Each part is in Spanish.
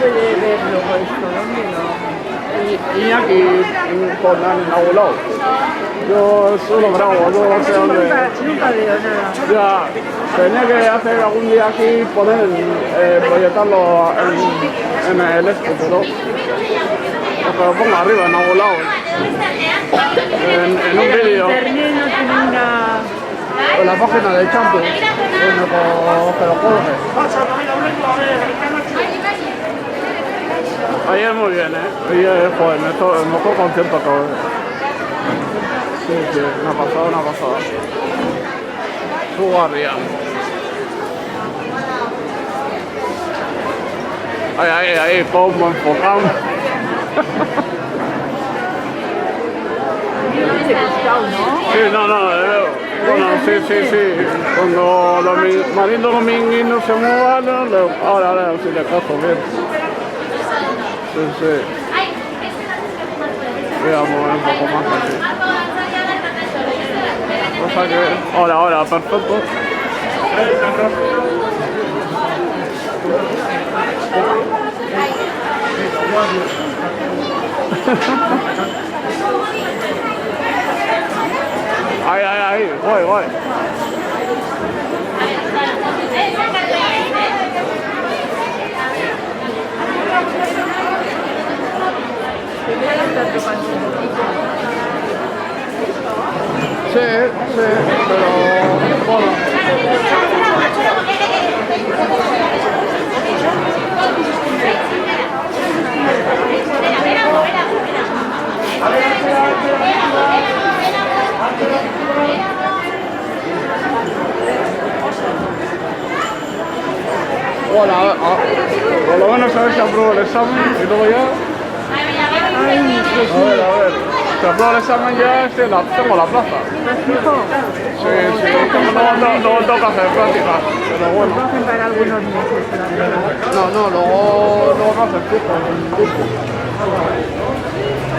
puede verlo esto? ¿Dónde no? Y aquí con han inaugurado. Yo solo grabo, no sé dónde. Nunca veo nada. Ya, tenía que hacer algún día aquí, poner, proyectarlo en el este, pero que lo ponga arriba, en algún lado. En un vídeo. Internet no tiene una... En la página de Champions, que lo cuelgue. Ayer muy bien, Ayer, joder, el mejor concierto que hoy. Sí, una pasada. Su guardia. Ahí, como enfocado. Sí, no, bueno, sí. Cuando los maridos dominguinos se muevan, ahora sí le caso bien. Sí. Voy a mover un poco más aquí. Cosa que... Ahora, perfecto. Ahí, guay. Sí, pero bueno. Bueno, por lo menos a ver si apruebo el examen y luego ya... A ver. Si apruebo el examen ya tengo la plaza. Sí, luego tengo que hacer prácticas, pero bueno. Para algunos meses. No, luego no hacer fijo.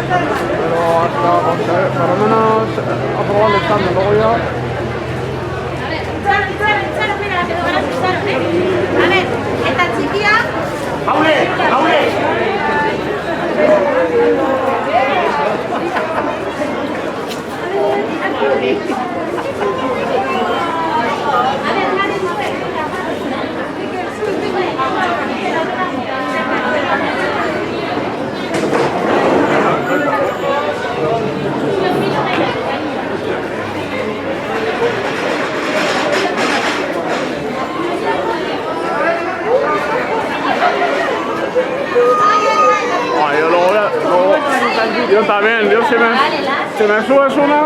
Pero hasta, por lo menos aprobar el examen, luego ya... A ver, esta chiquilla... ¡Aule! Yo también, si me subes una,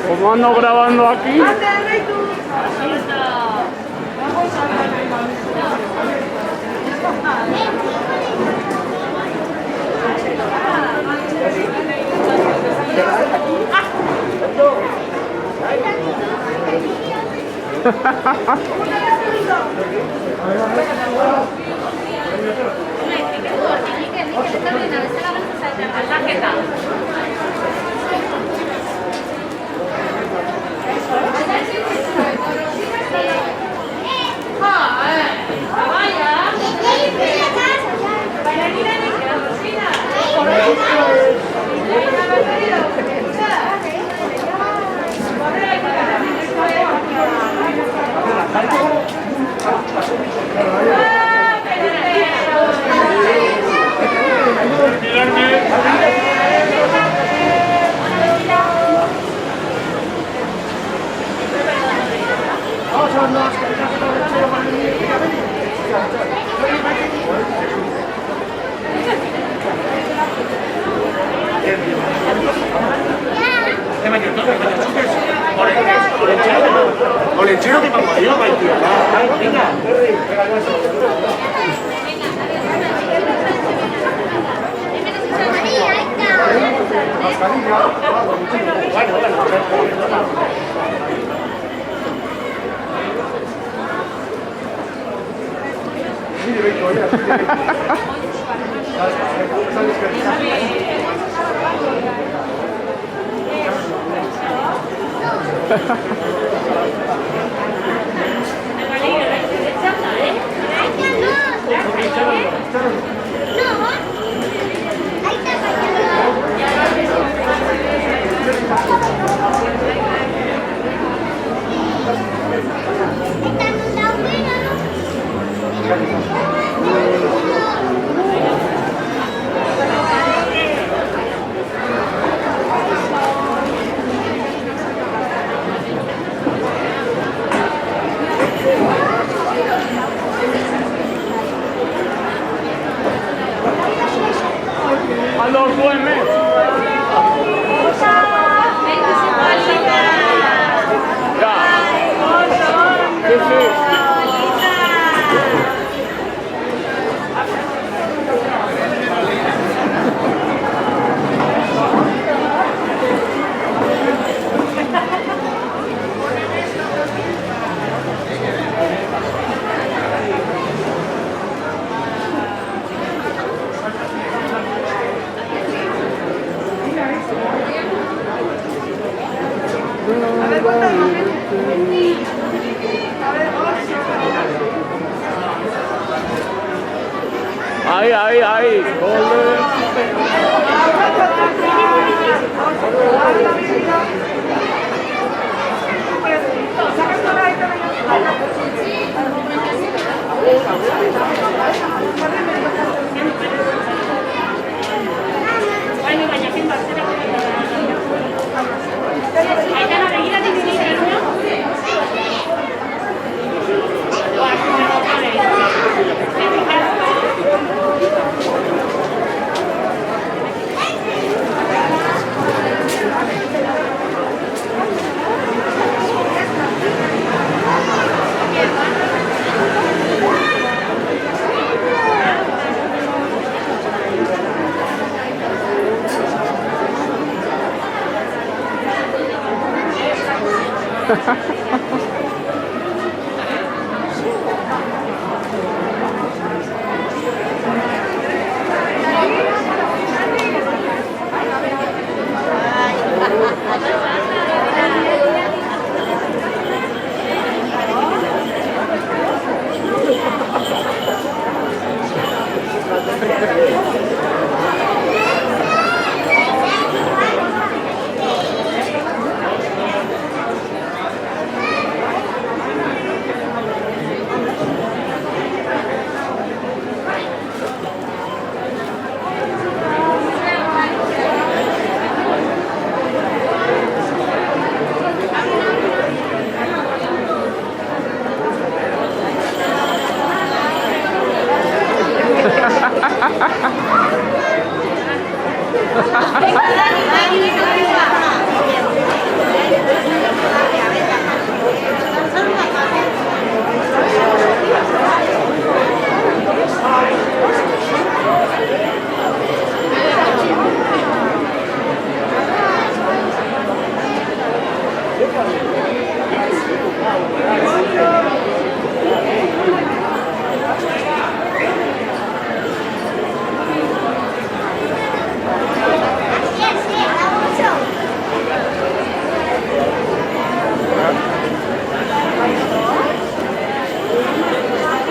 como ando grabando aquí, Olenchero que vamos a ir, venga. súbeme. Ya. Sí, sí. Ahí.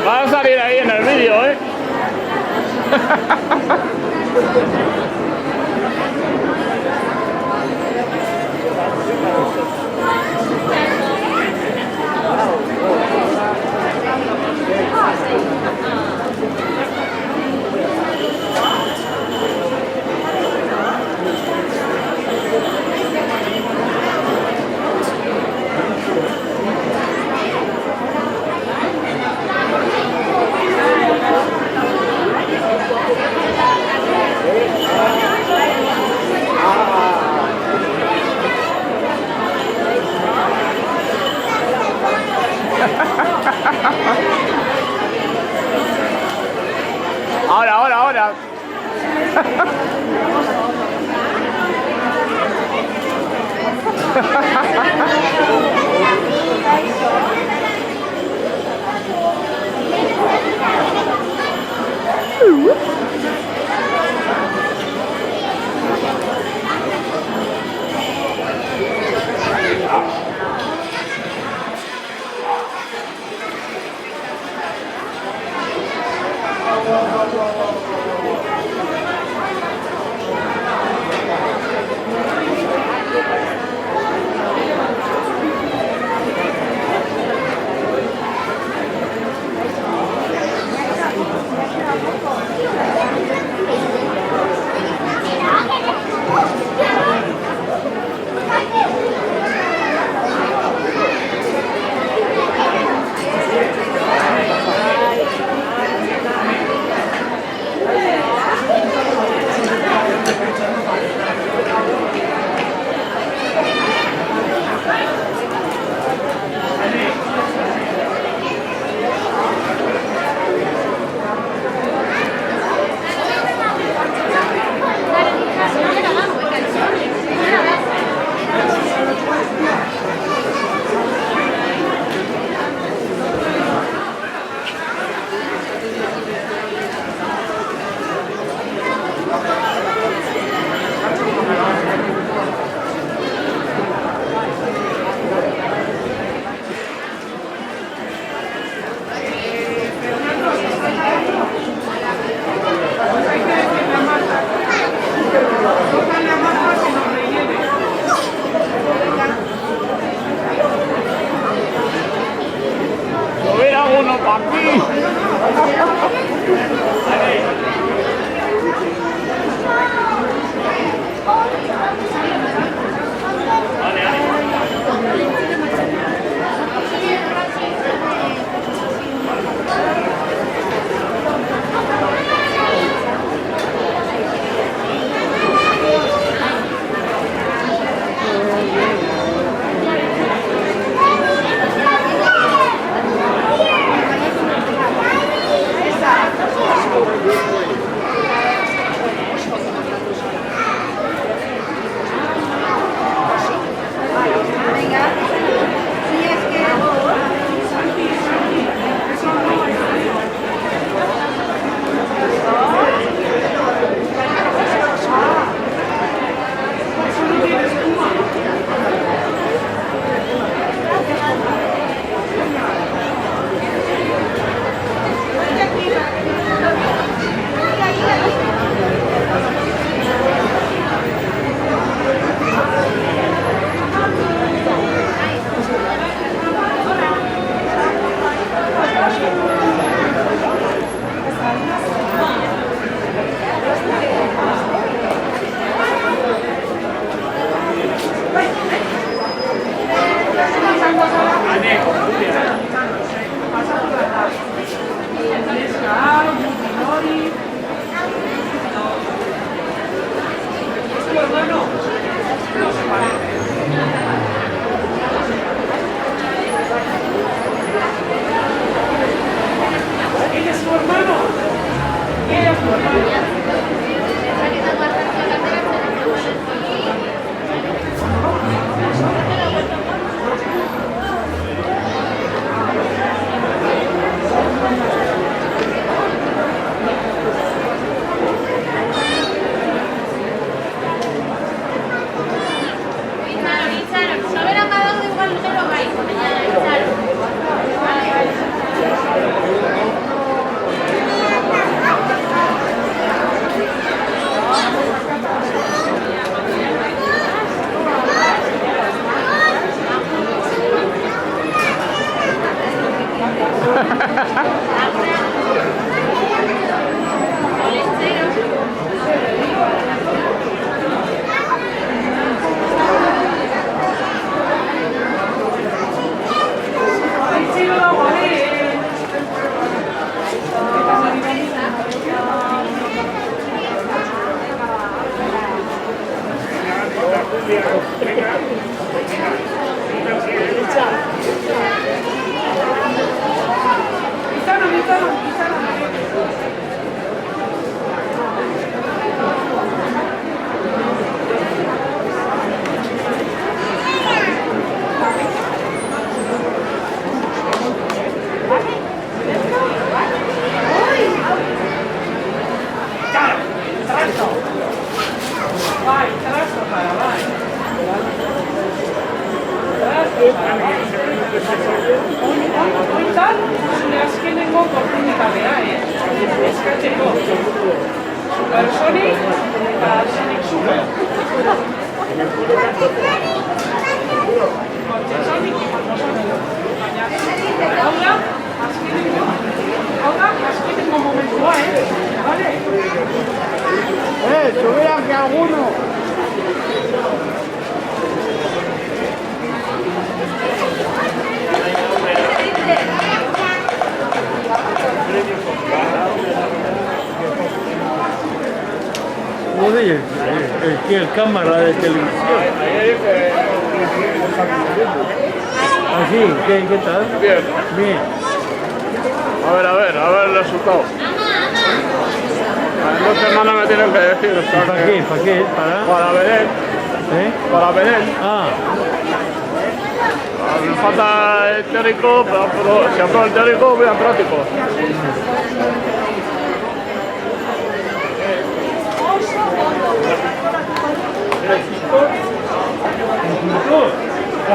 Va a salir ahí en el vídeo, ¿eh? Ahora. Subieran que alguno. Oye, el cámara de televisión. ¿Así? ¿Qué tal? Bien. Bien. A ver el resultado. En 2 semanas me tienen que decir. ¿Para qué? ¿Para qué? Para Belén. Para Belén. Ah. Me falta el teórico, pero si apruebo el teórico voy al práctico.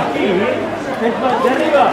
Aquí, es más de arriba.